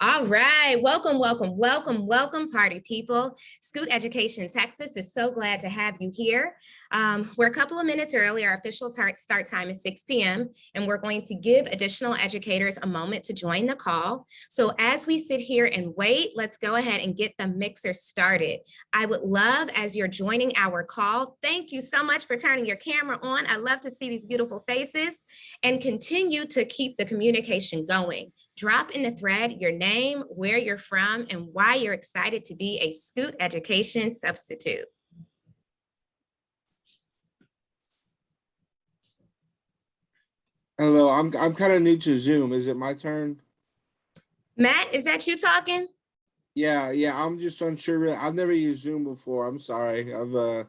All right, welcome, welcome, welcome, welcome, party people. Scoot Education Texas is so glad to have you here. We're a couple of minutes early. Our official start time is 6 p.m. and we're going to give additional educators a moment to join the call. So as we sit here and wait, let's go ahead and get the mixer started. I would love, as you're joining our call, thank you so much for turning your camera on. I love to see these beautiful faces and continue to keep the communication going. Drop in the thread your name, where you're from, and why you're excited to be a Scoot Education substitute. Hello, I'm kind of new to Zoom. Is it my turn? Matt, is that you talking? Yeah, I'm just unsure. Really. I've never used Zoom before. I'm sorry. No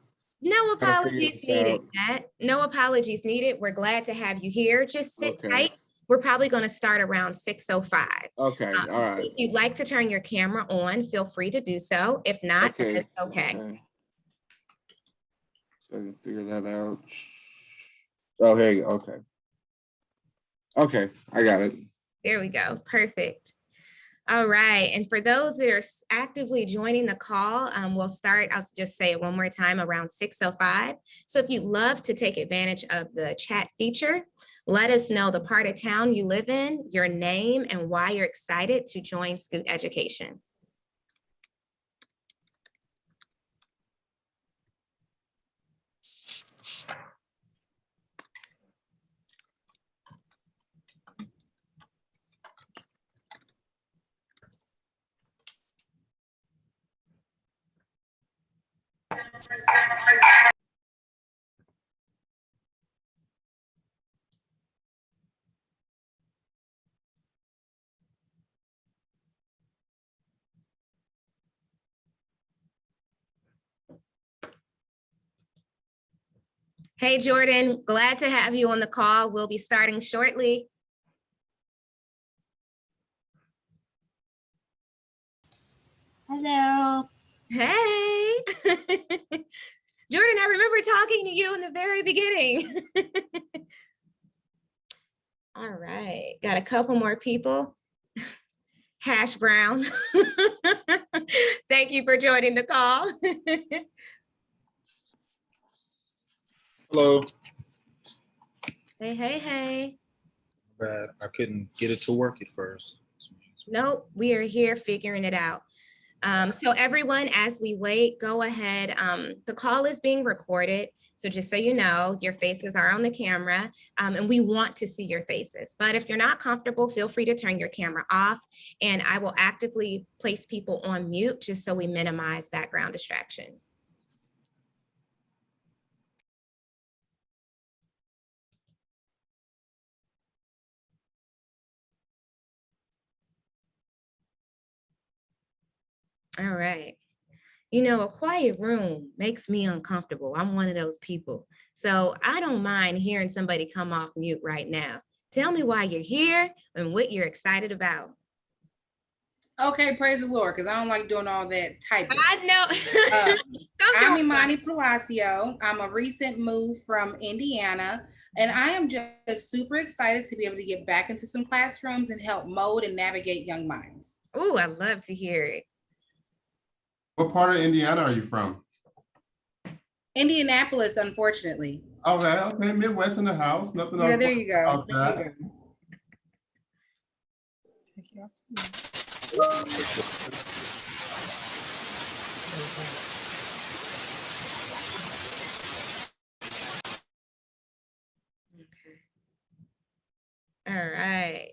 apologies needed, Matt. No apologies needed. We're glad to have you here. Just sit tight. We're probably going to start around 6:05. Okay, all right. So if you'd like to turn your camera on, feel free to do so. If not, it's okay. So I can figure that out. Oh, here you go. Okay. Okay, I got it. There we go. Perfect. All right. And for those that are actively joining the call, we'll start, I'll just say it one more time, around 6:05. So if you'd love to take advantage of the chat feature, let us know the part of town you live in, your name, and why you're excited to join Scoot Education. Hey, Jordan, glad to have you on the call. We'll be starting shortly. Hello. Hey. Jordan, I remember talking to you in the very beginning. All right, got a couple more people. Hash Brown. Thank you for joining the call. Hello. Hey. Bad. I couldn't get it to work at first. Nope, we are here figuring it out. So everyone, as we wait, go ahead. The call is being recorded. So just so you know, your faces are on the camera and we want to see your faces. But if you're not comfortable, feel free to turn your camera off and I will actively place people on mute just so we minimize background distractions. All right. You know, a quiet room makes me uncomfortable. I'm one of those people. So I don't mind hearing somebody come off mute right now. Tell me why you're here and what you're excited about. Okay, praise the Lord, because I don't like doing all that typing. I know. I'm Imani Palacio. I'm a recent move from Indiana, and I am just super excited to be able to get back into some classrooms and help mold and navigate young minds. Oh, I love to hear it. What part of Indiana are you from? Indianapolis, unfortunately. Okay, Midwest in the house. Nothing. Yeah, there you go. There you go. Okay. All right.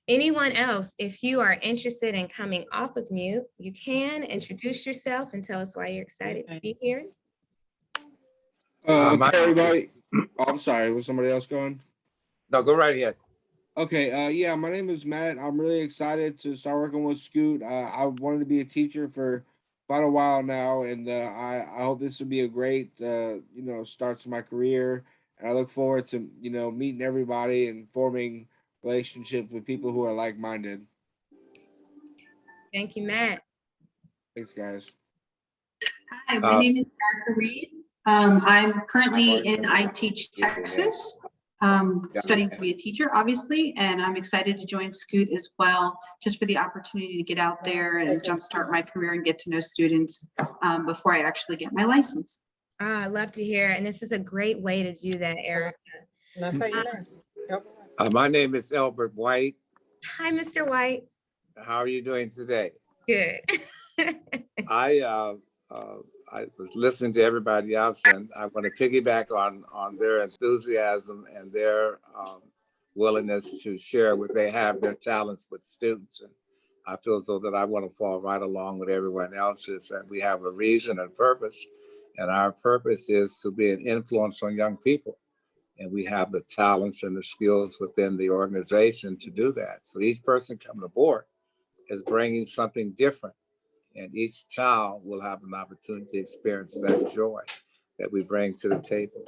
Anyone else, if you are interested in coming off of mute, you can introduce yourself and tell us why you're excited to be here. Okay, everybody. Oh, I'm sorry. Was somebody else going? No, go right ahead. Okay. Yeah, my name is Matt. I'm really excited to start working with Scoot. I wanted to be a teacher for quite a while now, and I hope this will be a great, start to my career. And I look forward to, meeting everybody and forming relationships with people who are like-minded. Thank you, Matt. Thanks, guys. Hi, my name is Erica Reed. I'm currently in I Teach Texas. studying to be a teacher, obviously, and I'm excited to join Scoot as well, just for the opportunity to get out there and jumpstart my career and get to know students before I actually get my license. I love to hear it. And this is a great way to do that, Erica. And that's how you learn. Yep. My name is Albert White. Hi, Mr. White. How are you doing today? Good. I was listening to everybody else, and I want to piggyback on their enthusiasm and their willingness to share what they have, their talents with students. And I feel so that I want to fall right along with everyone else, is that we have a reason and purpose, and our purpose is to be an influence on young people. And we have the talents and the skills within the organization to do that. So each person coming aboard is bringing something different. And each child will have an opportunity to experience that joy that we bring to the table.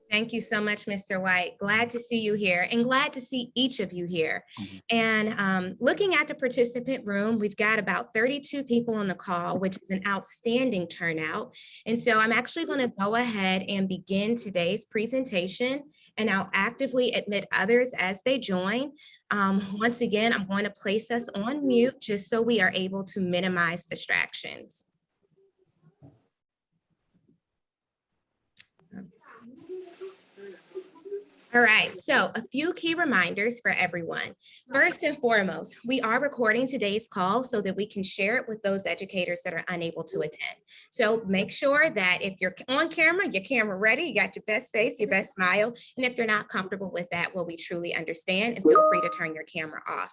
Thank you so much, Mr. White. Glad to see you here and glad to see each of you here. And looking at the participant room, we've got about 32 people on the call, which is an outstanding turnout. And so I'm actually going to go ahead and begin today's presentation, and I'll actively admit others as they join. Once again, I'm going to place us on mute just so we are able to minimize distractions. All right, so a few key reminders for everyone. First and foremost, we are recording today's call so that we can share it with those educators that are unable to attend. So make sure that if you're on camera, your camera ready, you got your best face, your best smile. And if you're not comfortable with that, well, we truly understand, and feel free to turn your camera off.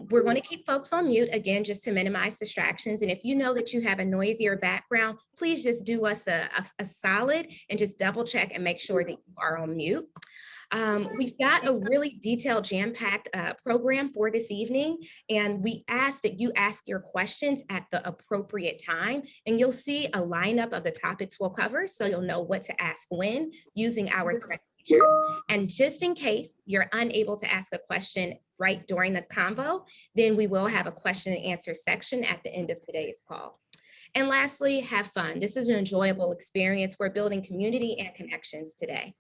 We're going to keep folks on mute, again, just to minimize distractions. And if you know that you have a noisier background, please just do us a solid and just double check and make sure that you are on mute. We've got a really detailed, jam-packed program for this evening, and we ask that you ask your questions at the appropriate time, and you'll see a lineup of the topics we'll cover, so you'll know what to ask when using our thread feature. And just in case you're unable to ask a question right during the convo, then we will have a question and answer section at the end of today's call. And lastly, have fun. This is an enjoyable experience. We're building community and connections today.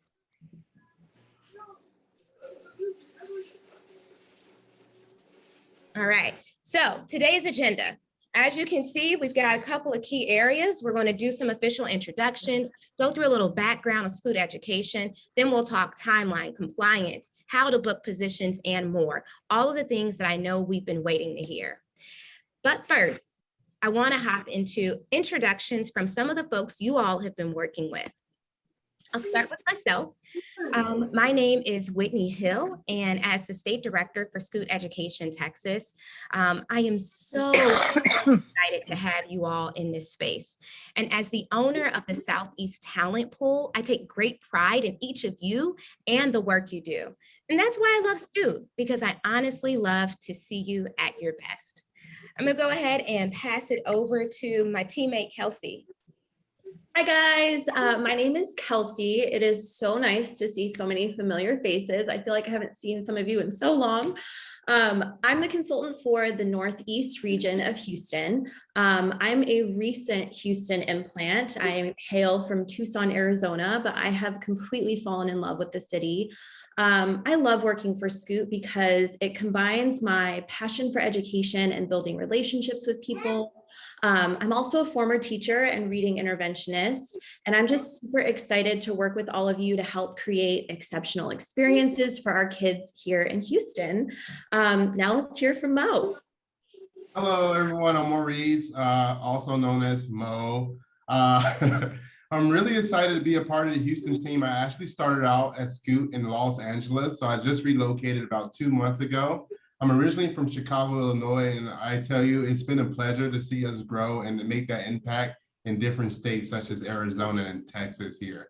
All right, so today's agenda. As you can see, we've got a couple of key areas. We're going to do some official introductions, go through a little background of Scoot education, then we'll talk timeline, compliance, how to book positions, and more. All of the things that I know we've been waiting to hear. But first, I want to hop into introductions from some of the folks you all have been working with. I'll start with myself. My name is Whitney Hill, and as the State Director for Scoot Education Texas, I am so excited to have you all in this space. And as the owner of the Southeast Talent Pool, I take great pride in each of you and the work you do. And that's why I love Scoot, because I honestly love to see you at your best. I'm gonna go ahead and pass it over to my teammate, Kelsey. Hi guys, my name is Kelsey. It is so nice to see so many familiar faces. I feel like I haven't seen some of you in so long. I'm the consultant for the Northeast region of Houston. I'm a recent Houston implant. I hail from Tucson, Arizona, but I have completely fallen in love with the city. I love working for Scoot because it combines my passion for education and building relationships with people. I'm also a former teacher and reading interventionist, and I'm just super excited to work with all of you to help create exceptional experiences for our kids here in Houston. Now let's hear from Mo. Hello, everyone. I'm Maurice, also known as Mo. I'm really excited to be a part of the Houston team. I actually started out at Scoot in Los Angeles, so I just relocated about 2 months ago. I'm originally from Chicago, Illinois, and I tell you, it's been a pleasure to see us grow and to make that impact in different states such as Arizona and Texas here.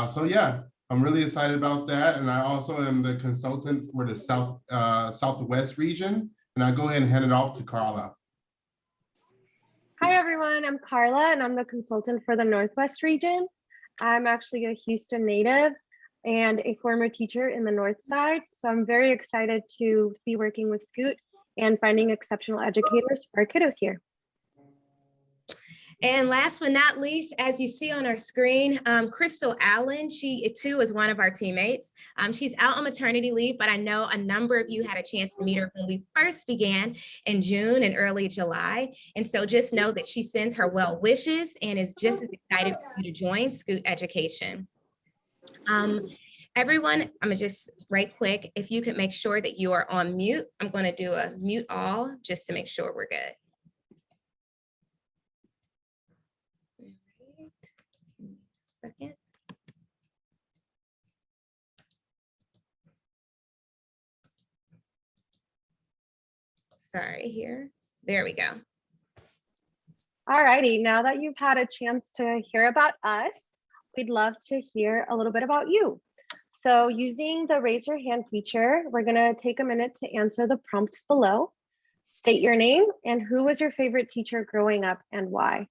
So yeah, I'm really excited about that. And I also am the consultant for the Southwest region. And I'll go ahead and hand it off to Carla. Hi everyone, I'm Carla and I'm the consultant for the Northwest region. I'm actually a Houston native and a former teacher in the North Side. So I'm very excited to be working with Scoot and finding exceptional educators for our kiddos here. And last but not least, as you see on our screen, Crystal Allen, she too is one of our teammates. She's out on maternity leave, but I know a number of you had a chance to meet her when we first began in June and early July. And so just know that she sends her well wishes and is just as excited for you to join Scoot Education. Everyone, I'm gonna just right quick, if you could make sure that you are on mute, I'm gonna do a mute all just to make sure we're good. Second. Sorry here. There we go. All righty, now that you've had a chance to hear about us, we'd love to hear a little bit about you. So using the raise your hand feature, we're gonna take a minute to answer the prompts below. State your name and who was your favorite teacher growing up and why.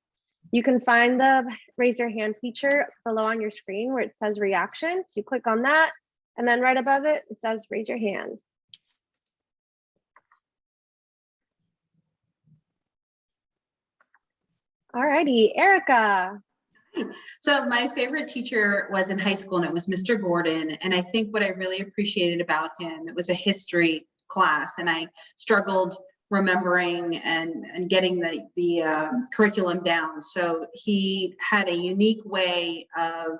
You can find the raise your hand feature below on your screen where it says reactions. You click on that, and then right above it, it says raise your hand. All righty, Erica. So my favorite teacher was in high school and it was Mr. Gordon. And I think what I really appreciated about him, it was a history class and I struggled remembering and getting the curriculum down. So he had a unique way of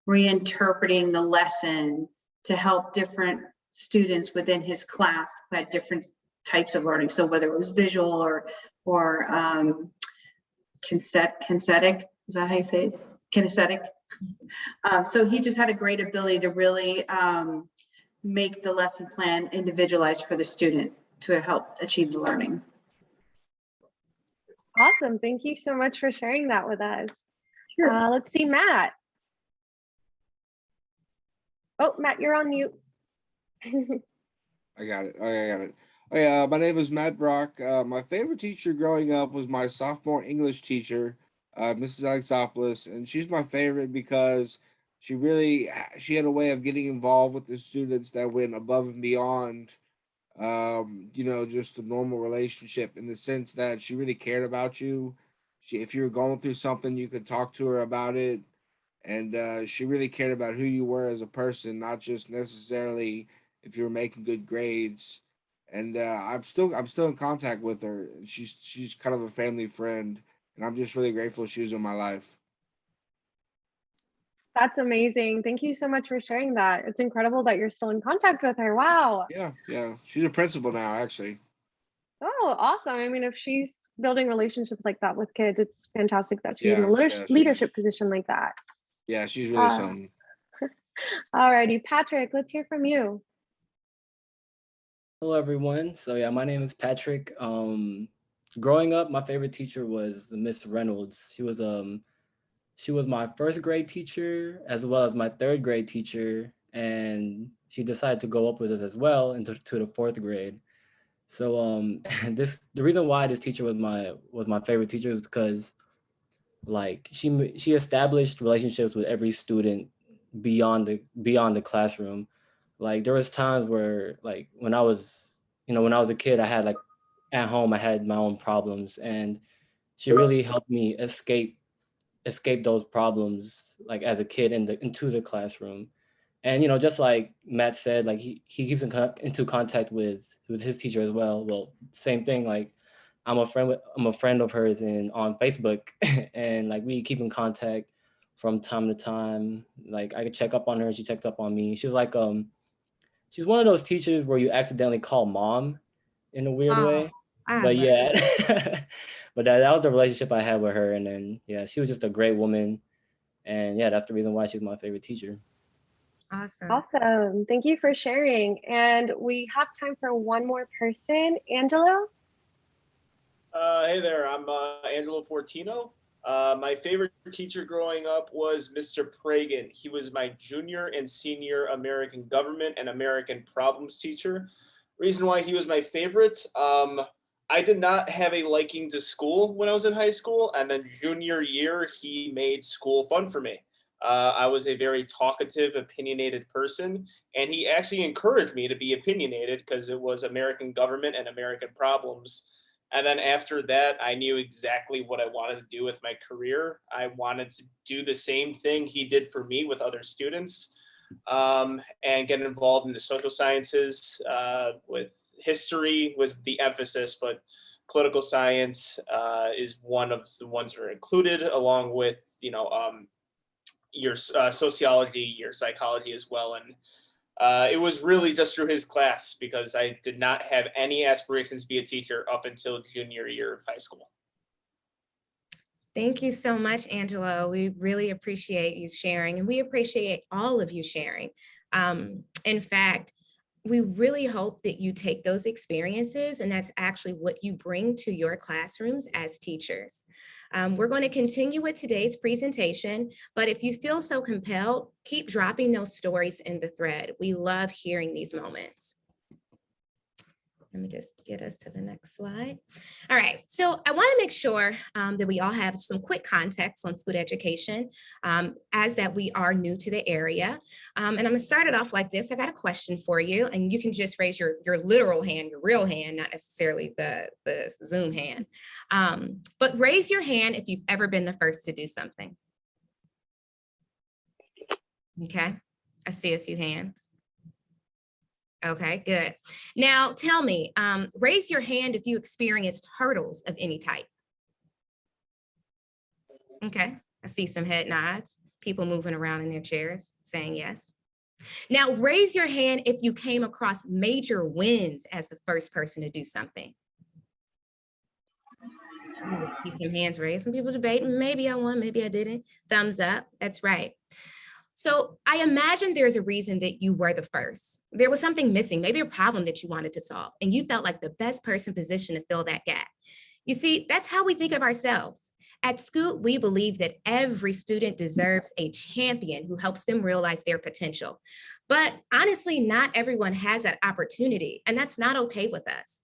reinterpreting the lesson to help different students within his class who had different types of learning. So whether it was visual or kinesthetic, is that how you say it? Kinesthetic. So he just had a great ability to really make the lesson plan individualized for the student to help achieve the learning. Awesome, thank you so much for sharing that with us. Sure. Let's see, Matt. Oh, Matt, you're on mute. I got it. I got it. Oh, yeah, my name is Matt Brock. My favorite teacher growing up was my sophomore English teacher, Mrs. Alexopoulos, and she's my favorite because she had a way of getting involved with the students that went above and beyond, just the normal relationship in the sense that she really cared about you. If you were going through something, you could talk to her about it, and she really cared about who you were as a person, not just necessarily if you were making good grades. And I'm still in contact with her. She's kind of a family friend, and I'm just really grateful she was in my life. That's amazing. Thank you so much for sharing that. It's incredible that you're still in contact with her. Wow. Yeah. She's a principal now, actually. Oh, awesome. I mean, if she's building relationships like that with kids, it's fantastic that she's in a Yeah, leadership position like that. Yeah, she's really something. All righty, Patrick, let's hear from you. Hello, everyone. So yeah, my name is Patrick. Growing up, my favorite teacher was Miss Reynolds. She was my first grade teacher as well as my third grade teacher, and she decided to go up with us as well into the fourth grade. So the reason why this teacher was my favorite teacher was because like she established relationships with every student beyond the classroom. Like there was times where like when I was a kid, I had like at home, I had my own problems, and she really helped me escape those problems like as a kid into the classroom. And just like Matt said, like he keeps into contact with his teacher as well. Well, same thing. Like I'm a friend of hers on Facebook, and like we keep in contact from time to time. Like I could check up on her, she checks up on me. She's like she's one of those teachers where you accidentally call mom in a weird way. But yeah, but that was the relationship I had with her. And then, yeah, she was just a great woman. And yeah, that's the reason why she's my favorite teacher. Awesome. Awesome. Thank you for sharing. And we have time for one more person. Angelo? Hey there, I'm Angelo Fortino. My favorite teacher growing up was Mr. Pragan. He was my junior and senior American government and American problems teacher. Reason why he was my favorite, I did not have a liking to school when I was in high school, and then junior year, he made school fun for me. I was a very talkative, opinionated person, and he actually encouraged me to be opinionated because it was American government and American problems. And then after that, I knew exactly what I wanted to do with my career. I wanted to do the same thing he did for me with other students, and get involved in the social sciences, with history was the emphasis, but political science is one of the ones that are included, along with, your sociology, your psychology as well. And it was really just through his class, because I did not have any aspirations to be a teacher up until junior year of high school. Thank you so much, Angelo. We really appreciate you sharing, and we appreciate all of you sharing. In fact, we really hope that you take those experiences, and that's actually what you bring to your classrooms as teachers. We're going to continue with today's presentation, but if you feel so compelled, keep dropping those stories in the thread. We love hearing these moments. Let me just get us to the next slide. All right, so I want to make sure that we all have some quick context on Scoot Education, as that we are new to the area. And I'm going to start it off like this. I got a question for you, and you can just raise your literal hand, your real hand, not necessarily the Zoom hand. But raise your hand if you've ever been the first to do something. Okay, I see a few hands. Okay, good. Now tell me, raise your hand if you experienced hurdles of any type. Okay, I see some head nods, people moving around in their chairs saying yes. Now raise your hand if you came across major wins as the first person to do something. See some hands raised, some people debating, maybe I won, maybe I didn't. Thumbs up, that's right. So I imagine there's a reason that you were the first. There was something missing, maybe a problem that you wanted to solve, and you felt like the best person positioned to fill that gap. You see, that's how we think of ourselves. At Scoot, we believe that every student deserves a champion who helps them realize their potential. But honestly, not everyone has that opportunity, and that's not okay with us.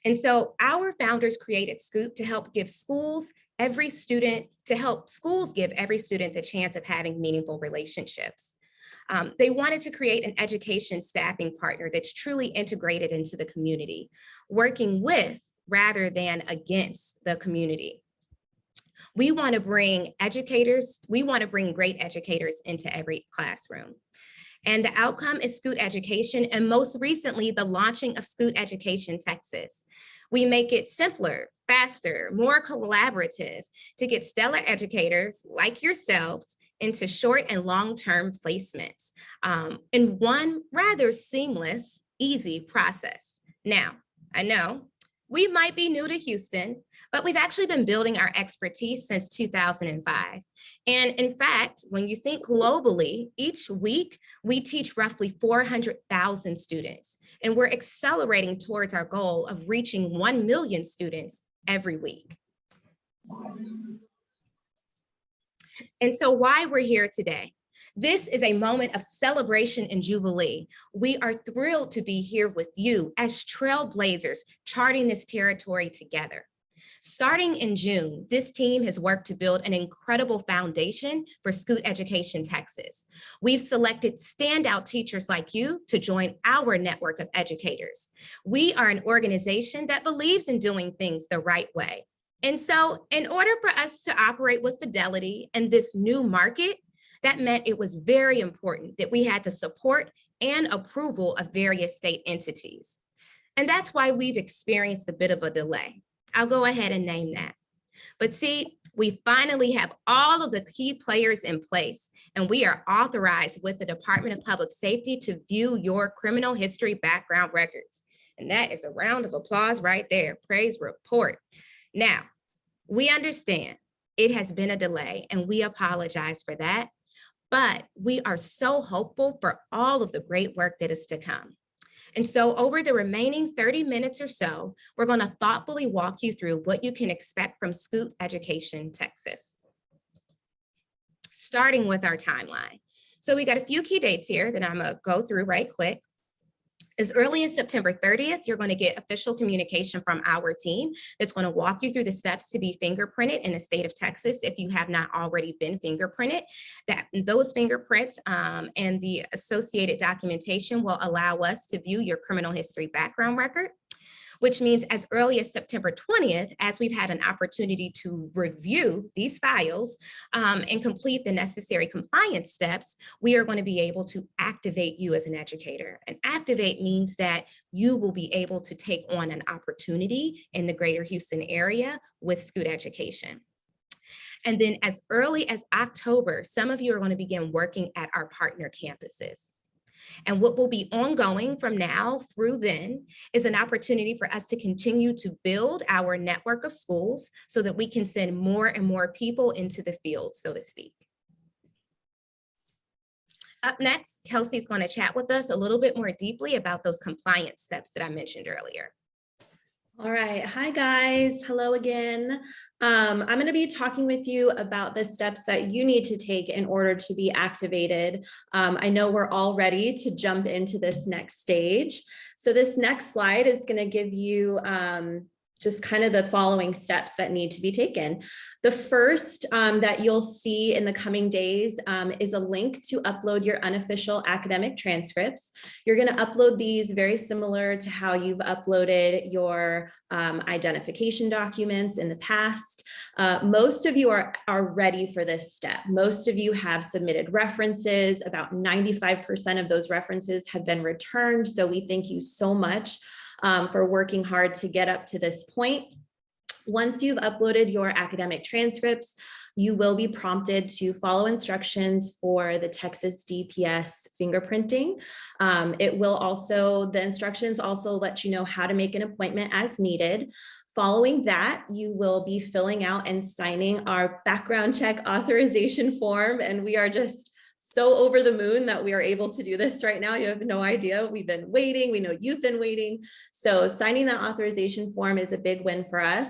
And so our founders created Scoot to help give schools every student, to help schools give every student the chance of having meaningful relationships. They wanted to create an education staffing partner that's truly integrated into the community, working with rather than against the community. We want to bring educators, we want to bring great educators into every classroom. And the outcome is Scoot Education, and most recently, the launching of Scoot Education Texas. We make it simpler, faster, more collaborative to get stellar educators like yourselves into short and long-term placements in one rather seamless, easy process. Now, I know we might be new to Houston, but we've actually been building our expertise since 2005. And in fact, when you think globally, each week we teach roughly 400,000 students, and we're accelerating towards our goal of reaching 1 million students every week. And so why we're here today? This is a moment of celebration and jubilee. We are thrilled to be here with you as trailblazers charting this territory together. Starting in June, this team has worked to build an incredible foundation for Scoot Education Texas. We've selected standout teachers like you to join our network of educators. We are an organization that believes in doing things the right way. And so in order for us to operate with fidelity in this new market, that meant it was very important that we had the support and approval of various state entities. And that's why we've experienced a bit of a delay. I'll go ahead and name that. But see, we finally have all of the key players in place, and we are authorized with the Department of Public Safety to view your criminal history background records. And that is a round of applause right there. Praise report. Now, we understand it has been a delay, and we apologize for that. But we are so hopeful for all of the great work that is to come. And so over the remaining 30 minutes or so, we're going to thoughtfully walk you through what you can expect from Scoot Education Texas. Starting with our timeline. So we got a few key dates here that I'm going to go through right quick. As early as September 30th, you're going to get official communication from our team that's going to walk you through the steps to be fingerprinted in the state of Texas if you have not already been fingerprinted. Those fingerprints and the associated documentation will allow us to view your criminal history background record. which means as early as September 20th, as we've had an opportunity to review these files and complete the necessary compliance steps, we are going to be able to activate you as an educator. And activate means that you will be able to take on an opportunity in the greater Houston area with Scoot Education. And then as early as October, some of you are going to begin working at our partner campuses. And what will be ongoing from now through then is an opportunity for us to continue to build our network of schools so that we can send more and more people into the field, so to speak. Up next, Kelsey's going to chat with us a little bit more deeply about those compliance steps that I mentioned earlier. All right. Hi, guys. Hello again. I'm going to be talking with you about the steps that you need to take in order to be activated. I know we're all ready to jump into this next stage. So this next slide is going to give you just kind of the following steps that need to be taken. The first that you'll see in the coming days is a link to upload your unofficial academic transcripts. You're going to upload these very similar to how you've uploaded your identification documents in the past. Most of you are ready for this step. Most of you have submitted references. About 95% of those references have been returned. So we thank you so much for working hard to get up to this point. Once you've uploaded your academic transcripts, you will be prompted to follow instructions for the Texas DPS fingerprinting. The instructions also let you know how to make an appointment as needed. Following that, you will be filling out and signing our background check authorization form, and we are just so over the moon that we are able to do this right now. You have no idea. We've been waiting. We know you've been waiting. So signing that authorization form is a big win for us.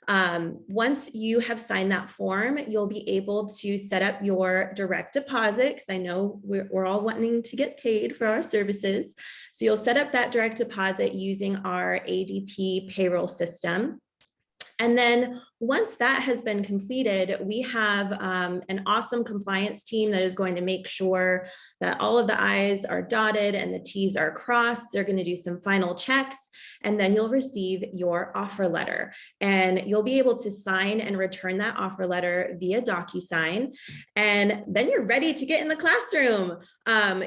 Once you have signed that form, you'll be able to set up your direct deposit, because I know we're all wanting to get paid for our services. So you'll set up that direct deposit using our ADP payroll system. And then once that has been completed, we have an awesome compliance team that is going to make sure that all of the I's are dotted and the T's are crossed. They're going to do some final checks, and then you'll receive your offer letter. And you'll be able to sign and return that offer letter via DocuSign. And then you're ready to get in the classroom.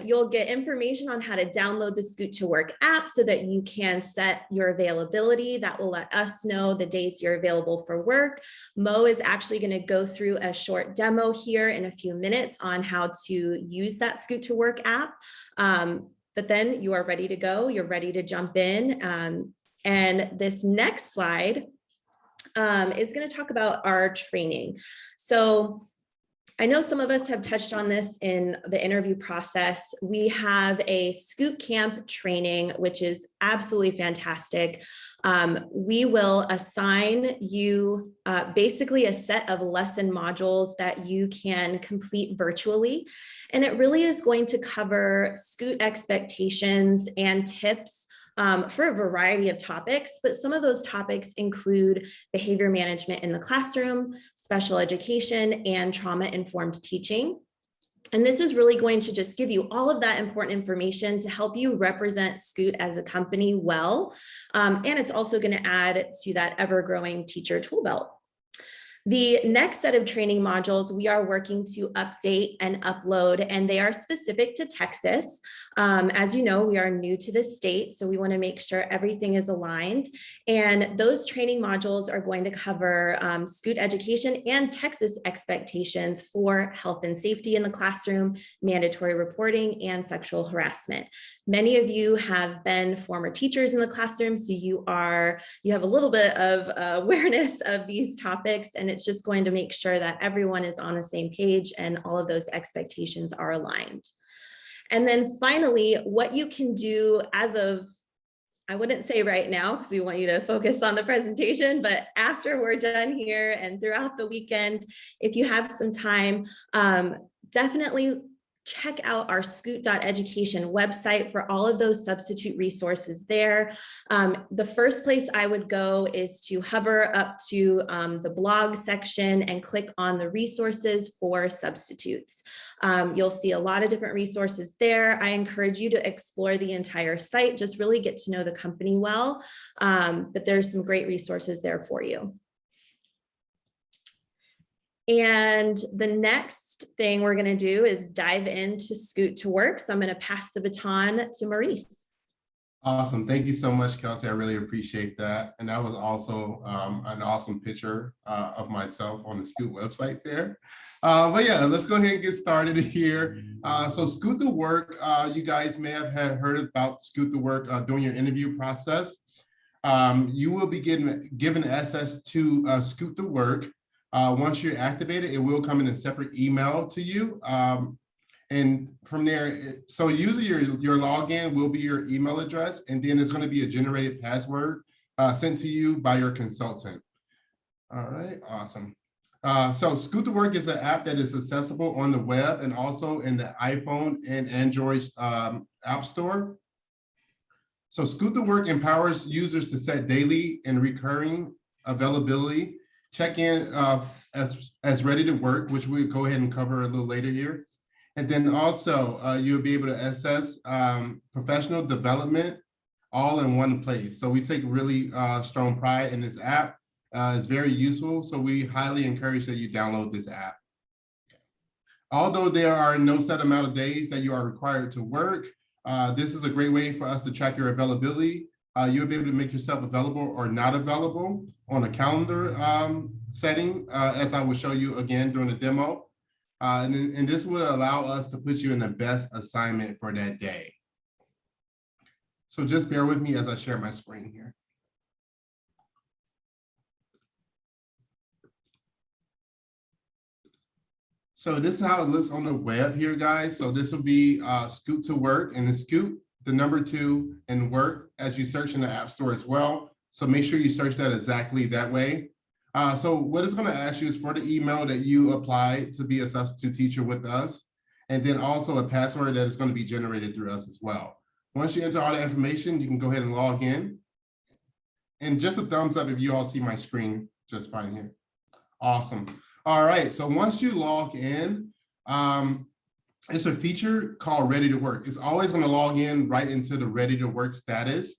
You'll get information on how to download the Scoot to Work app so that you can set your availability. That will let us know the days you're available for work. Mo is actually going to go through a short demo here in a few minutes on how to use that Scoot to Work app. But then you are ready to go. You're ready to jump in. And this next slide is going to talk about our training. So I know some of us have touched on this in the interview process. We have a Scoot Camp training, which is absolutely fantastic. We will assign you basically a set of lesson modules that you can complete virtually. And it really is going to cover Scoot expectations and tips for a variety of topics, but some of those topics include behavior management in the classroom, special education, and trauma-informed teaching. And this is really going to just give you all of that important information to help you represent Scoot as a company well. And it's also going to add to that ever-growing teacher tool belt. The next set of training modules we are working to update and upload, and they are specific to Texas. As you know, we are new to the state, so we want to make sure everything is aligned. And those training modules are going to cover Scoot education and Texas expectations for health and safety in the classroom, mandatory reporting, and sexual harassment. Many of you have been former teachers in the classroom, so you have a little bit of awareness of these topics, and it's just going to make sure that everyone is on the same page and all of those expectations are aligned. And then finally, what you can do as of, I wouldn't say right now because we want you to focus on the presentation, but after we're done here and throughout the weekend, if you have some time, definitely check out our scoot.education website for all of those substitute resources there. The first place I would go is to hover up to the blog section and click on the resources for substitutes. You'll see a lot of different resources there. I encourage you to explore the entire site, just really get to know the company well, but there's some great resources there for you. And the next thing we're going to do is dive into Scoot to Work. So I'm going to pass the baton to Maurice. Awesome. Thank you so much, Kelsey. I really appreciate that. And that was also an awesome picture of myself on the Scoot website there. But yeah, let's go ahead and get started here. So Scoot to Work, you guys may have heard about Scoot to Work during your interview process. You will be given access to Scoot to Work. Once you're activated, it will come in a separate email to you. And from there, so usually your login will be your email address, and then it's going to be a generated password sent to you by your consultant. All right, awesome. So Scoot to Work is an app that is accessible on the web and also in the iPhone and Android app store. So Scoot to Work empowers users to set daily and recurring availability, check in as ready to work, which we'll go ahead and cover a little later here. And then also you'll be able to access professional development all in one place. So we take really strong pride in this app. It's very useful. So we highly encourage that you download this app. Although there are no set amount of days that you are required to work, this is a great way for us to track your availability. You'll be able to make yourself available or not available on a calendar setting, as I will show you again during the demo. And this would allow us to put you in the best assignment for that day. So just bear with me as I share my screen here. So this is how it looks on the web here, guys. So this will be Scoot to Work, and the Scoot, the number 2, and Work as you search in the App Store as well. So make sure you search that exactly that way. So what it's going to ask you is for the email that you applied to be a substitute teacher with us, and then also a password that is going to be generated through us as well. Once you enter all the information, you can go ahead and log in. And just a thumbs up if you all see my screen just fine here. Awesome. All right, so once you log in, it's a feature called Ready to Work. It's always going to log in right into the Ready to Work status.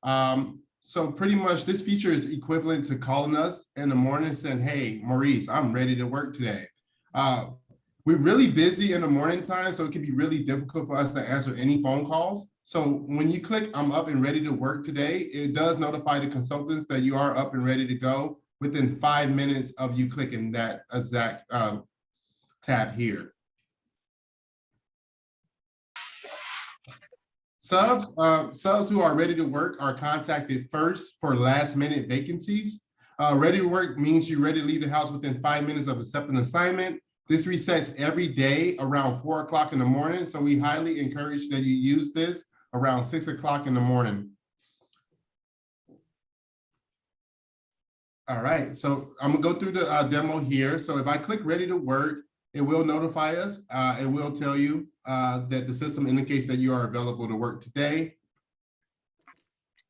So pretty much this feature is equivalent to calling us in the morning saying, hey, Maurice, I'm ready to work today. We're really busy in the morning time, so it can be really difficult for us to answer any phone calls. So when you click, I'm up and ready to work today, it does notify the consultants that you are up and ready to go within 5 minutes of you clicking that exact tab here. Subs who are ready to work are contacted first for last minute vacancies. Ready to work means you're ready to leave the house within 5 minutes of accepting an assignment. This resets every day around 4 o'clock in the morning. So we highly encourage that you use this around 6 o'clock in the morning. All right, so I'm gonna go through the demo here. So if I click ready to work, it will notify us. It will tell you that the system indicates that you are available to work today.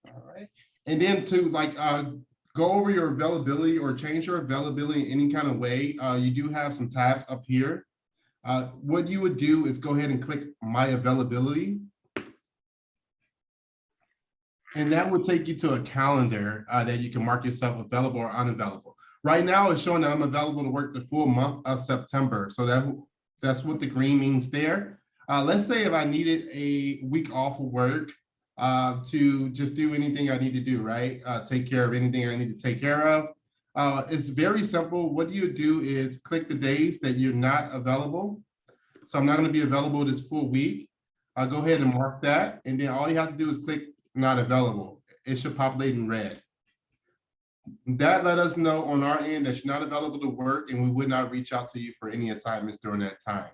All right, and then to go over your availability or change your availability in any kind of way, you do have some tabs up here. What you would do is go ahead and click My Availability. And that will take you to a calendar that you can mark yourself available or unavailable. Right now, it's showing that I'm available to work the full month of September. So that's what the green means there. Let's say if I needed a week off of work to just do anything I need to do, right? Take care of anything I need to take care of. It's very simple. What you do is click the days that you're not available. So I'm not going to be available this full week. I'll go ahead and mark that. And then all you have to do is click Not Available. It should populate in red. That let us know on our end that you're not available to work, and we would not reach out to you for any assignments during that time.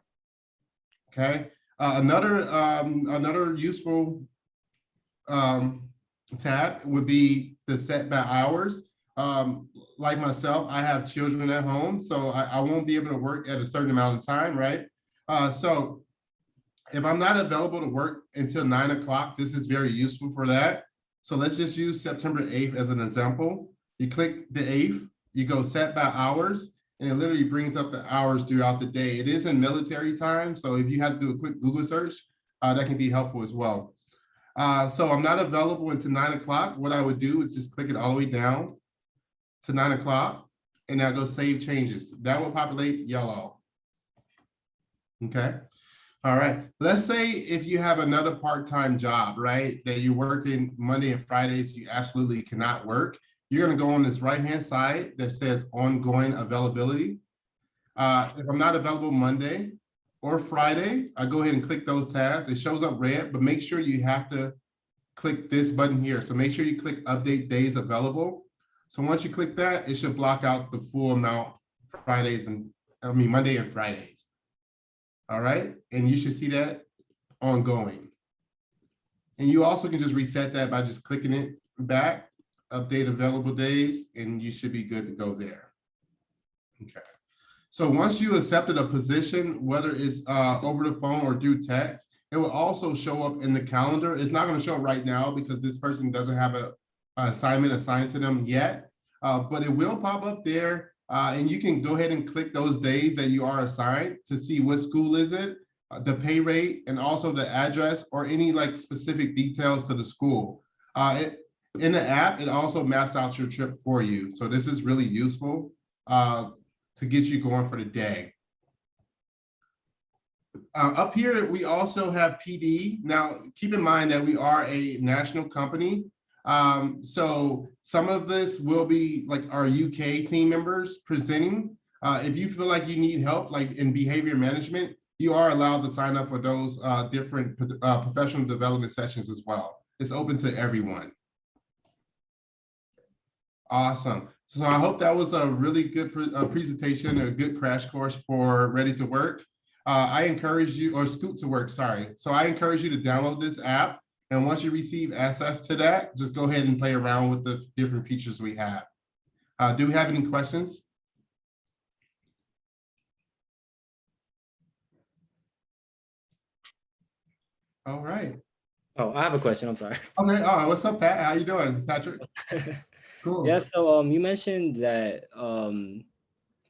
Okay. Another useful tab would be the set by hours. Like myself, I have children at home, so I won't be able to work at a certain amount of time, right? So If I'm not available to work until 9 o'clock, this is very useful for that. So let's just use September 8th as an example. You click the 8th, you go set by hours, and it literally brings up the hours throughout the day. It is in military time, so if you have to do a quick Google search, that can be helpful as well. So I'm not available until 9 o'clock. What I would do is just click it all the way down to 9 o'clock, and now go save changes. That will populate yellow. Okay. All right. Let's say if you have another part-time job, right, that you're working Monday and Fridays, you absolutely cannot work. You're going to go on this right-hand side that says ongoing availability. If I'm not available Monday or Friday, I go ahead and click those tabs. It shows up red, but make sure you have to click this button here. So make sure you click update days available. So once you click that, it should block out the full amount Monday and Fridays. All right, and you should see that ongoing. And you also can just reset that by just clicking it back, update available days, and you should be good to go there. Okay. So once you accepted a position, whether it's over the phone or through text, it will also show up in the calendar. It's not going to show right now because this person doesn't have an assignment assigned to them yet, but it will pop up there. And you can go ahead and click those days that you are assigned to see what school is it, the pay rate, and also the address or any like specific details to the school. In the app, it also maps out your trip for you. So this is really useful to get you going for the day. Up here, we also have PD. Now, keep in mind that we are a national company. So some of this will be like our UK team members presenting. If you feel like you need help, like in behavior management, you are allowed to sign up for those different professional development sessions as well. It's open to everyone. Awesome. So I hope that was a really good presentation, a good crash course for Ready to Work. I encourage you, or Scoot to Work, sorry. So I encourage you to download this app. And once you receive access to that, just go ahead and play around with the different features we have. Do we have any questions? All right. Oh, I have a question. I'm sorry. Okay. What's up, Pat? How you doing, Patrick? Cool. Yeah. So you mentioned that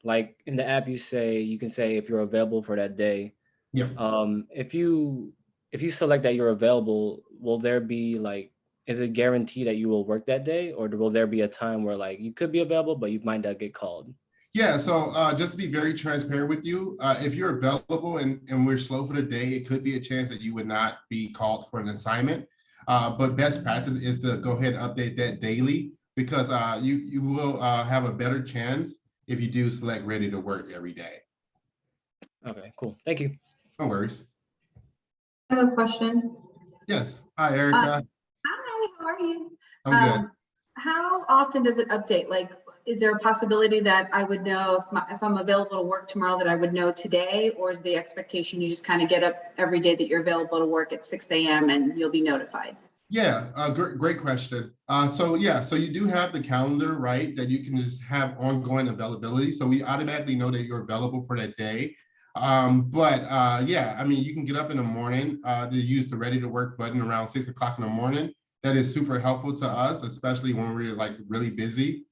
like in the app, you can say if you're available for that day. Yeah. If you select that you're available, will there be like, is it guaranteed that you will work that day, or will there be a time where like you could be available but you might not get called? Yeah, so just to be very transparent with you, if you're available and we're slow for the day, it could be a chance that you would not be called for an assignment. But best practice is to go ahead and update that daily, because you will have a better chance if you do select Ready to Work every day. Okay, cool. Thank you. No worries. I have a question. Yes. Hi, Erica. Hi, how are you? I'm good. How often does it update? Like, is there a possibility that I would know if I'm available to work tomorrow that I would know today, or is the expectation you just kind of get up every day that you're available to work at 6 a.m. and you'll be notified? Yeah, great question. So you do have the calendar, right, that you can just have ongoing availability. So we automatically know that you're available for that day. Yeah, I mean, you can get up in the morning to use the Ready to Work button around 6 o'clock in the morning. That is super helpful to us, especially when we're like really busy.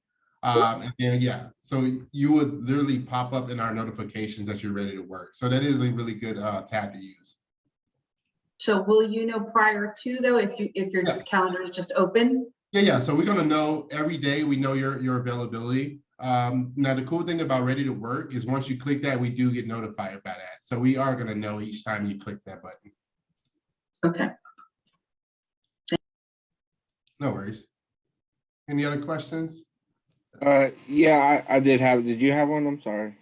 And then, yeah, so you would literally pop up in our notifications that you're ready to work. So that is a really good tab to use. So will you know prior to, though, if your calendar is just open? Yeah. So we're gonna know every day. We know your availability. Now the cool thing about Ready to Work is once you click that, we do get notified about that. So we are gonna know each time you click that button. Okay. No worries. Any other questions? Yeah, I did have. Did you have one? I'm sorry.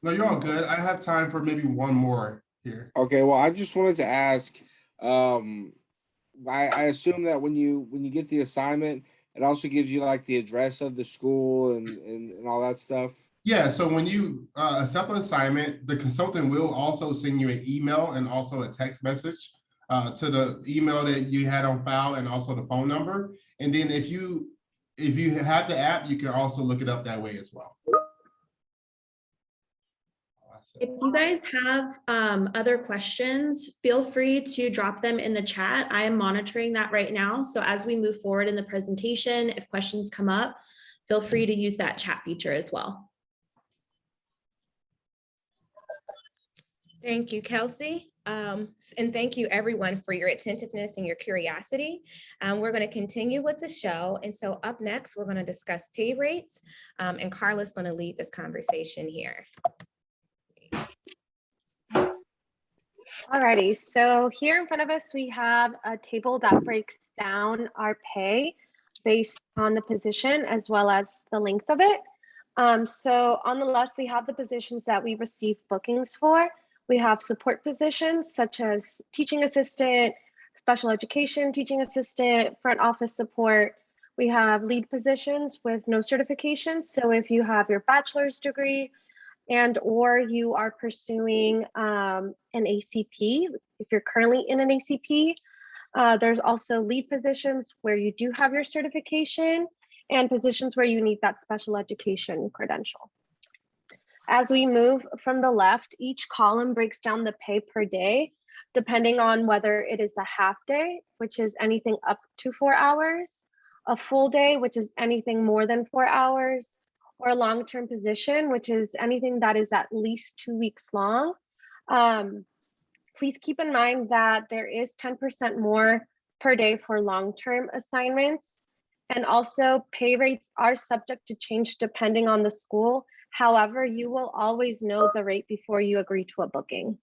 No, you're all good. I have time for maybe one more here. Okay. Well, I just wanted to ask. I assume that when you get the assignment, it also gives you like the address of the school and all that stuff. Yeah. So when you accept an assignment, the consultant will also send you an email and also a text message to the email that you had on file and also the phone number. And then if you have the app, you can also look it up that way as well. If you guys have other questions, feel free to drop them in the chat. I am monitoring that right now. So as we move forward in the presentation, if questions come up, feel free to use that chat feature as well. Thank you, Kelsey. And thank you everyone for your attentiveness and your curiosity. We're going to continue with the show. And so up next, we're going to discuss pay rates. And Carla's going to lead this conversation here. Alrighty, so here in front of us, we have a table that breaks down our pay based on the position as well as the length of it. So on the left, we have the positions that we receive bookings for. We have support positions such as teaching assistant, special education teaching assistant, front office support. We have lead positions with no certifications. So if you have your bachelor's degree and or you are pursuing an ACP, if you're currently in an ACP, there's also lead positions where you do have your certification and positions where you need that special education credential. As we move from the left, each column breaks down the pay per day, depending on whether it is a half day, which is anything up to 4 hours, a full day, which is anything more than 4 hours, or a long-term position, which is anything that is at least 2 weeks long. Please keep in mind that there is 10% more per day for long-term assignments. And also pay rates are subject to change depending on the school. However, you will always know the rate before you agree to a booking.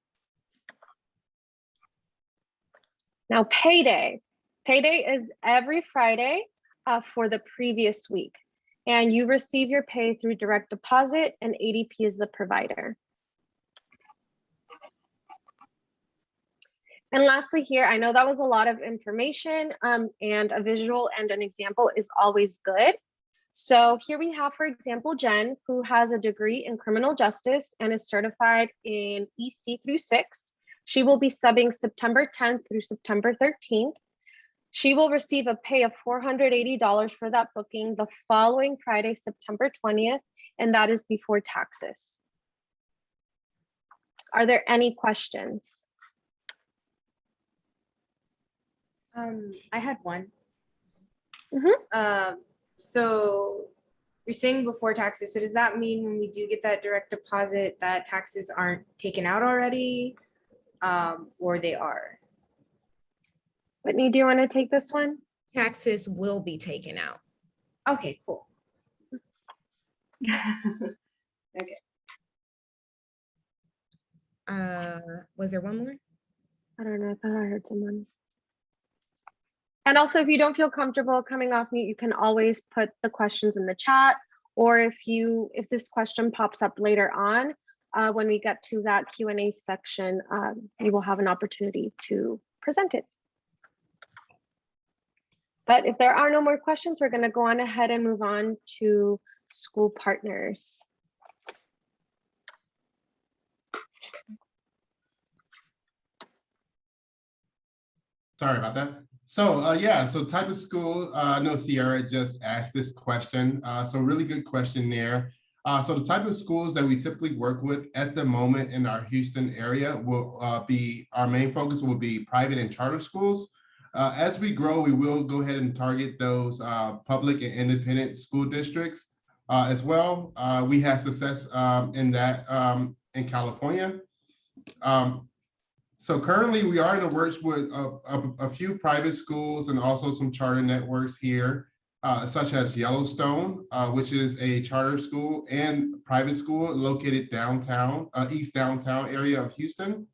Now, payday. Payday is every Friday for the previous week. And you receive your pay through direct deposit and ADP is the provider. And lastly here, I know that was a lot of information and a visual and an example is always good. So here we have, for example, Jen, who has a degree in criminal justice and is certified in EC through 6. She will be subbing September 10th through September 13th. She will receive a pay of $480 for that booking the following Friday, September 20th, and that is before taxes. Are there any questions? I had one. Mm-hmm. So you're saying before taxes, so does that mean when we do get that direct deposit that taxes aren't taken out already, or they are? Whitney, do you want to take this one? Taxes will be taken out. Okay, cool. Okay. Was there one more? I don't know, I thought I heard someone. And also, if you don't feel comfortable coming off mute, you can always put the questions in the chat, or if this question pops up later on, when we get to that Q&A section, you will have an opportunity to present it. But if there are no more questions, we're going to go on ahead and move on to school partners. Sorry about that. So yeah, so type of school, I know Sierra just asked this question. So really good question there. So the type of schools that we typically work with at the moment in our Houston area will be, our main focus will be private and charter schools. As we grow, we will go ahead and target those public and independent school districts as well. We have success in that in California. So currently we are in the works with a few private schools and also some charter networks here, such as Yellowstone, which is a charter school and private school located downtown, east downtown area of Houston.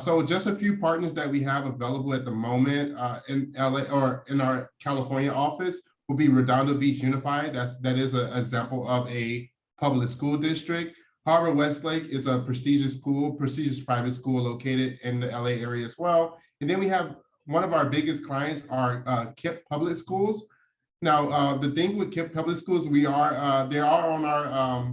So just a few partners that we have available at the moment in LA or in our California office will be Redondo Beach Unified. That is an example of a public school district. Harvard Westlake is a prestigious private school located in the LA area as well. And then we have one of our biggest clients are KIPP Public Schools. Now, the thing with KIPP Public Schools, they are on our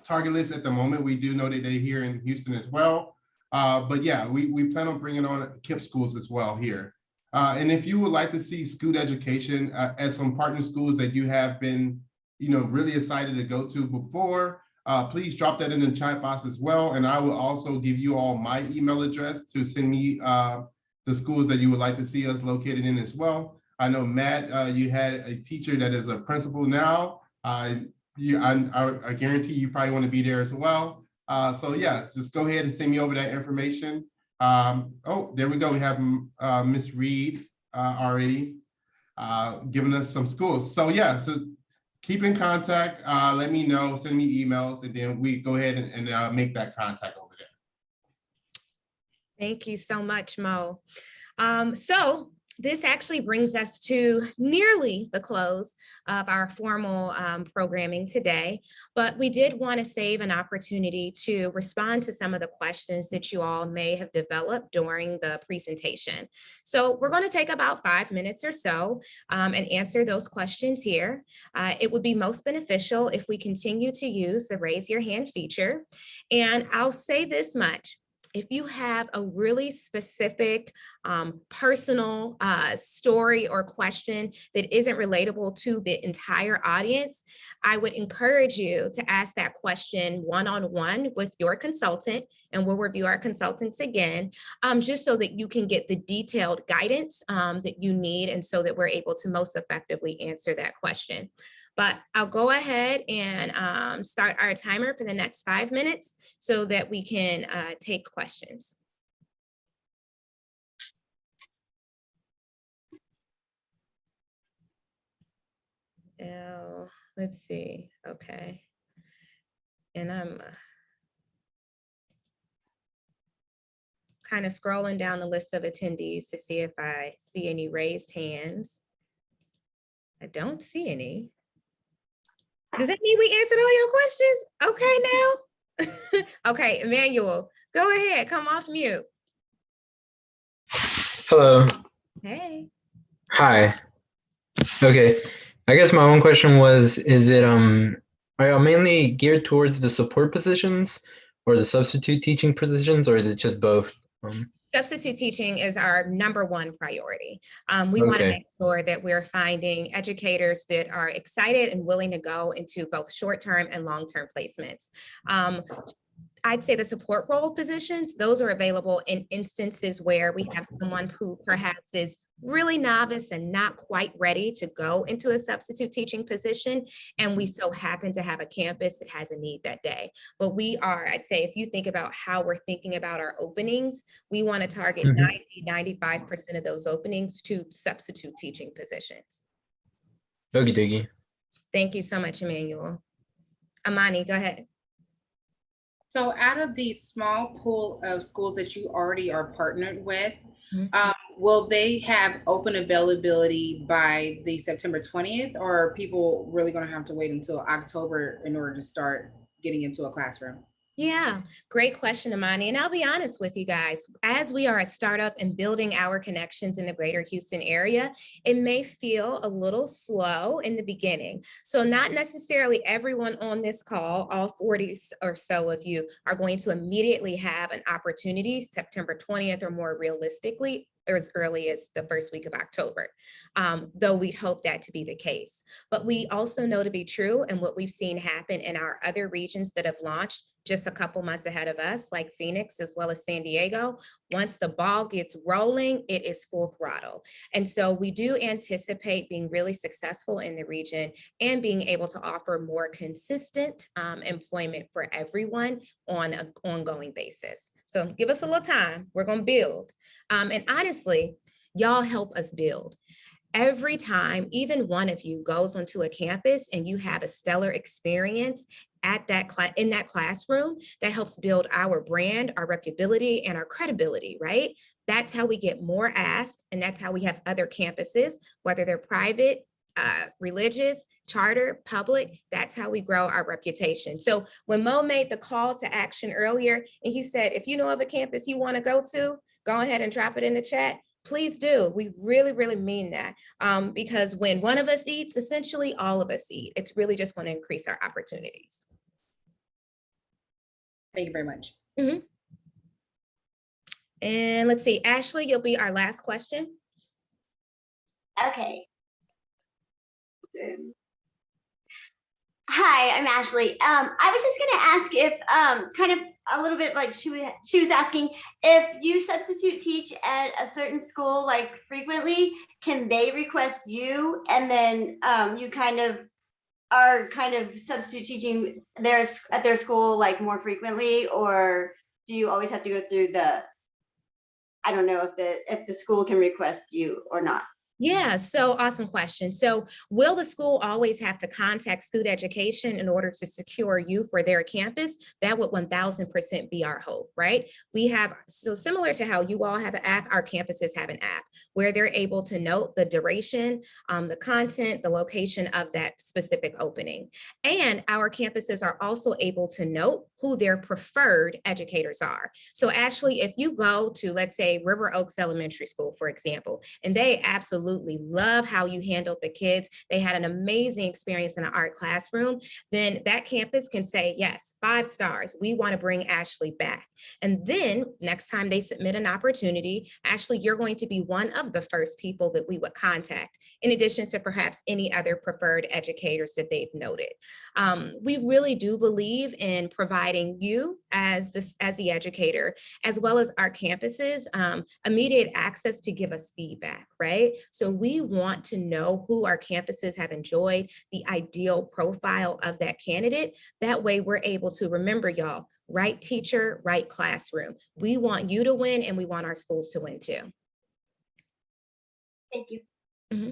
target list at the moment. We do know that they're here in Houston as well. But yeah, we plan on bringing on KIPP schools as well here. And if you would like to see Scoot Education at some partner schools that you have been, really excited to go to before, please drop that in the chat box as well. And I will also give you all my email address to send me the schools that you would like to see us located in as well. I know, Matt, you had a teacher that is a principal now. I guarantee you probably want to be there as well. So yeah, just go ahead and send me over that information. Oh, there we go. We have Miss Reed already giving us some schools. So yeah, so keep in contact. Let me know, send me emails, and then we go ahead and make that contact over there. Thank you so much, Mo. So this actually brings us to nearly the close of our formal programming today, but we did want to save an opportunity to respond to some of the questions that you all may have developed during the presentation. So we're going to take about 5 minutes or so and answer those questions here. It would be most beneficial if we continue to use the raise your hand feature. And I'll say this much. If you have a really specific personal story or question that isn't relatable to the entire audience, I would encourage you to ask that question one-on-one with your consultant, and we'll review our consultants again, just so that you can get the detailed guidance that you need, and so that we're able to most effectively answer that question. But I'll go ahead and start our timer for the next 5 minutes so that we can take questions. Oh, let's see. Okay. And I'm kind of scrolling down the list of attendees to see if I see any raised hands. I don't see any. Does that mean we answered all your questions? Okay now. Okay, Emmanuel, go ahead, come off mute. Hello. Hey. Hi. Okay. I guess my own question was, is it are y'all mainly geared towards the support positions or the substitute teaching positions, or is it just both? Substitute teaching is our #1 priority. We want to Okay. make sure that we're finding educators that are excited and willing to go into both short-term and long-term placements. I'd say the support role positions, those are available in instances where we have someone who perhaps is really novice and not quite ready to go into a substitute teaching position, and we so happen to have a campus that has a need that day. But we are, I'd say, if you think about how we're thinking about our openings, we want to target 90–95% of those openings to substitute teaching positions. Okie dokie. Thank you so much, Emmanuel. Amani, go ahead. So out of the small pool of schools that you already are partnered with, will they have open availability by the September 20th, or are people really going to have to wait until October in order to start getting into a classroom? Yeah, great question, Amani. And I'll be honest with you guys, as we are a startup and building our connections in the greater Houston area, it may feel a little slow in the beginning. So not necessarily everyone on this call, all 40 or so of you, are going to immediately have an opportunity September 20th or more realistically, or as early as the first week of October, though we'd hope that to be the case. But we also know to be true, and what we've seen happen in our other regions that have launched just a couple months ahead of us, like Phoenix as well as San Diego, once the ball gets rolling, it is full throttle. And so we do anticipate being really successful in the region and being able to offer more consistent employment for everyone on an ongoing basis. So give us a little time, we're gonna build. And honestly, y'all help us build. Every time, even one of you goes onto a campus and you have a stellar experience at that in that classroom, that helps build our brand, our reputability, and our credibility, right? That's how we get more asked, and that's how we have other campuses, whether they're private, religious, charter, public, that's how we grow our reputation. So when Mo made the call to action earlier, and he said, if you know of a campus you want to go to, go ahead and drop it in the chat. Please do. We really, really mean that, because when one of us eats, essentially all of us eat. It's really just going to increase our opportunities. Thank you very much. And let's see, Ashley, you'll be our last question. Okay. Hi, I'm Ashley. I was just gonna ask if, kind of a little bit like she was asking, if you substitute teach at a certain school like frequently, can they request you and then you kind of are kind of substitute teaching at their school like more frequently, or do you always have to go through I don't know if the school can request you or not? Yeah, so awesome question. So will the school always have to contact Scoot Education in order to secure you for their campus? That would 1000% be our hope, right? We have, so similar to how you all have an app, our campuses have an app where they're able to note the duration, the content, the location of that specific opening. And our campuses are also able to note who their preferred educators are. So Ashley, if you go to, let's say, River Oaks Elementary School, for example, and they absolutely love how you handled the kids, they had an amazing experience in an art classroom, then that campus can say, yes, 5 stars, we want to bring Ashley back. And then next time they submit an opportunity, Ashley, you're going to be one of the first people that we would contact, in addition to perhaps any other preferred educators that they've noted. We really do believe in providing you as the educator, as well as our campuses, immediate access to give us feedback, right? So we want to know who our campuses have enjoyed, the ideal profile of that candidate. That way we're able to remember, y'all, right teacher, right classroom. We want you to win and we want our schools to win too. Thank you. Mm-hmm.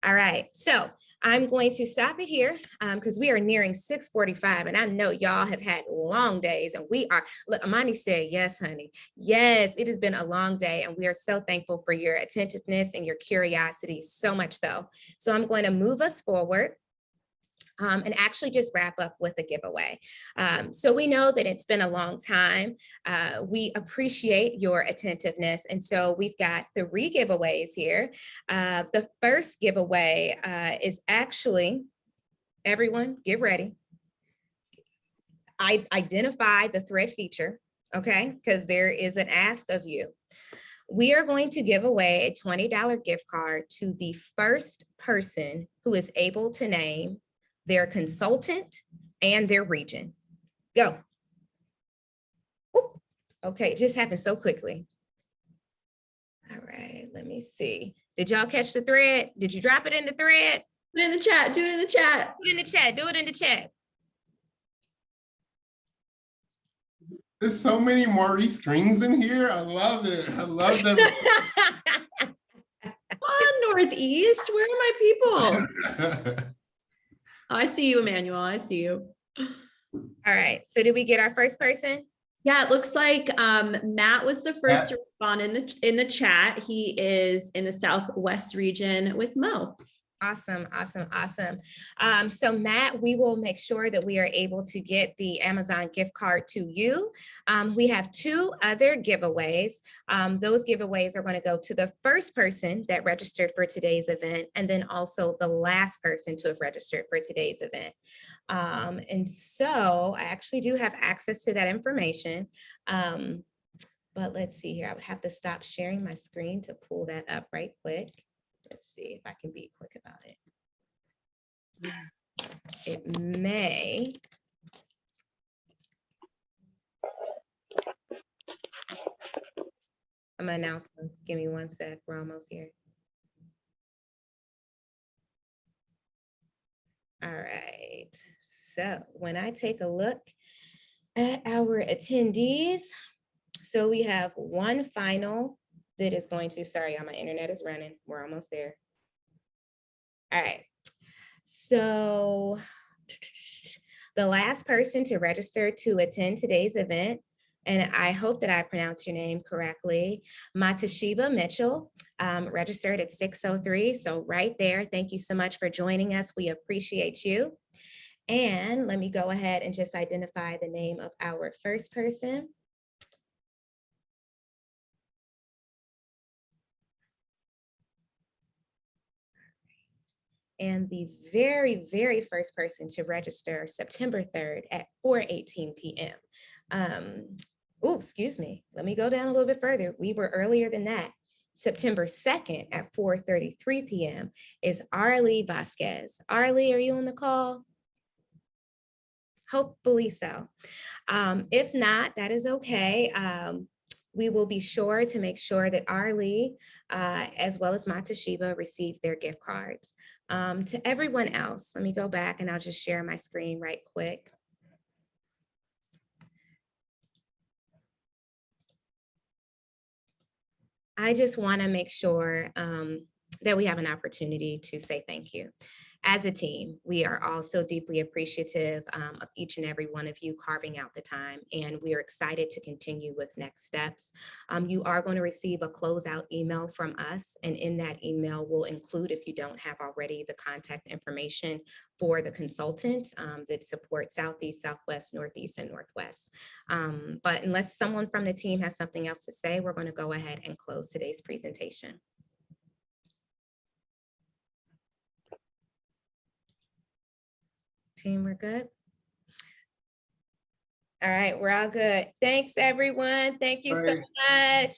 All right, so I'm going to stop it here because we are nearing 6:45 and I know y'all have had long days and we are, look, Amani said, yes, honey. Yes, it has been a long day and we are so thankful for your attentiveness and your curiosity, so much so. So I'm going to move us forward. And actually just wrap up with a giveaway. So we know that it's been a long time. We appreciate your attentiveness. And so we've got 3 giveaways here. The first giveaway is actually, everyone get ready. I identify the thread feature, okay? Because there is an ask of you. We are going to give away a $20 gift card to the first person who is able to name their consultant and their region. Go. Ooh, okay, it just happened so quickly. All right, let me see. Did y'all catch the thread? Did you drop it in the thread? Put it in the chat, do it in the chat. Do it in the chat, do it in the chat. There's so many Maurice screens in here. I love it. I love them. Come on, Northeast, where are my people? I see you, Emmanuel. I see you. All right. So did we get our first person? Yeah, it looks like Matt was the first to respond in the chat. He is in the Southwest region with Mo. Awesome, awesome, awesome. So Matt, we will make sure that we are able to get the Amazon gift card to you. We have 2 other giveaways. Those giveaways are going to go to the first person that registered for today's event, and then also the last person to have registered for today's event. And so I actually do have access to that information. But let's see here. I would have to stop sharing my screen to pull that up right quick. Let's see if I can be quick about it. It may. I'm gonna announce them. Give me 1 sec. We're almost here. All right. So when I take a look at our attendees, so we have 1 final that is going to, sorry, y'all, my internet is running. We're almost there. All right. So the last person to register to attend today's event, and I hope that I pronounced your name correctly, Matashiba Mitchell, registered at 6:03. So right there, thank you so much for joining us. We appreciate you. And let me go ahead and just identify the name of our first person. And the very, very first person to register September 3rd at 4:18 p.m. Oh, excuse me. Let me go down a little bit further. We were earlier than that. September 2nd at 4:33 p.m. is Arlie Vasquez. Arlie, are you on the call? Hopefully so. If not, that is okay. We will be sure to make sure that Arlie, as well as Matashiba, receive their gift cards. To everyone else, let me go back and I'll just share my screen right quick. I just want to make sure that we have an opportunity to say thank you. As a team, we are all so deeply appreciative of each and every one of you carving out the time, and we are excited to continue with next steps. You are going to receive a closeout email from us, and in that email will include, if you don't have already, the contact information for the consultant that supports Southeast, Southwest, Northeast, and Northwest. But unless someone from the team has something else to say, we're going to go ahead and close today's presentation. Team, we're good? All right, we're all good. Thanks, everyone. Thank you so much.